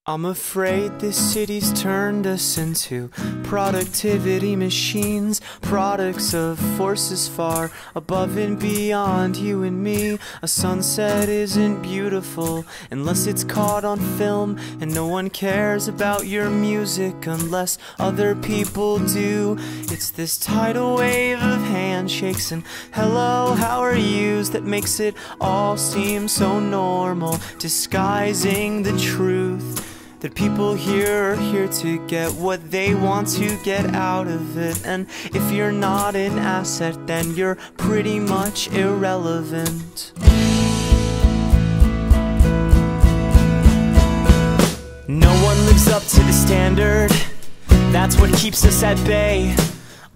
I'm afraid this city's turned us into productivity machines, products of forces far above and beyond you and me. A sunset isn't beautiful unless it's caught on film, and no one cares about your music unless other people do. It's this tidal wave of handshakes and hello, how are yous that makes it all seem so normal, disguising the truth that people here are here to get what they want to get out of it. And if you're not an asset, then you're pretty much irrelevant. No one lives up to the standard, that's what keeps us at bay.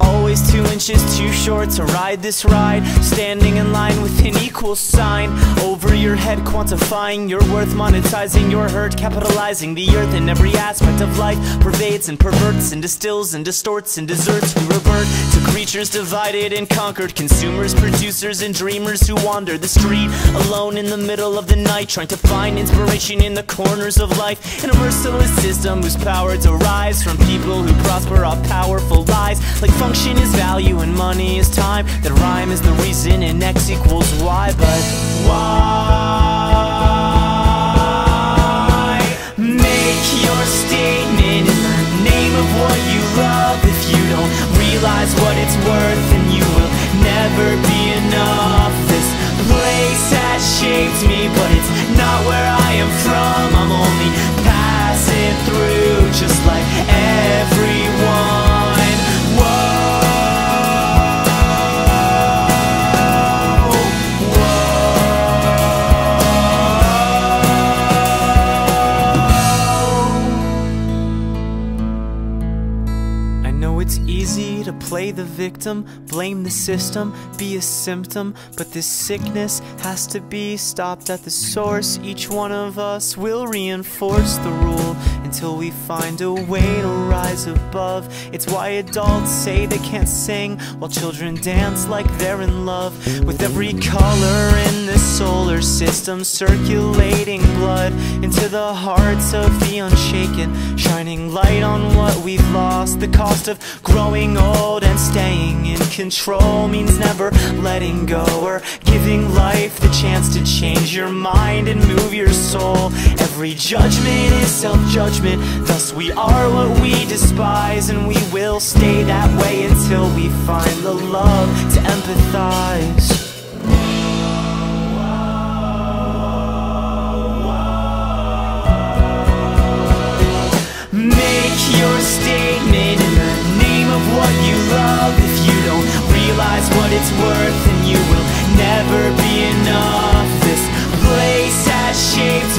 Always 2 inches too short to ride this ride, standing in line with an equal sign over your head, quantifying your worth, monetizing your hurt, capitalizing the earth in every aspect of life, pervades and perverts and distills and distorts and deserts. We revert to creatures divided and conquered, consumers, producers and dreamers who wander the street alone in the middle of the night, trying to find inspiration in the corners of life, in a merciless system whose power derives from people who prosper off powerful lies, like function is value and money is time, that rhyme is the reason and X equals Y. But why make your statement in the name of what you love? If you don't realize what it's worth, then you will never be enough. This place has shaped me, but it's not where I am from. I'm only passing through, just like everyone. It's easy to play the victim, blame the system, be a symptom, but this sickness has to be stopped at the source. Each one of us will reinforce the rule until we find a way to rise above. It's why adults say they can't sing while children dance like they're in love, with every color in the solar system circulating blood into the hearts of the unshaken, shining light on what we've lost. The cost of growing old and staying in control means never letting go or giving life the chance to change your mind and move your soul. Every judgment is self-judgment, thus we are what we despise, and we will stay that way until we find the love to empathize. Make your statement in the name of what you love. If you don't realize what it's worth, then you will never be enough. This place has shaped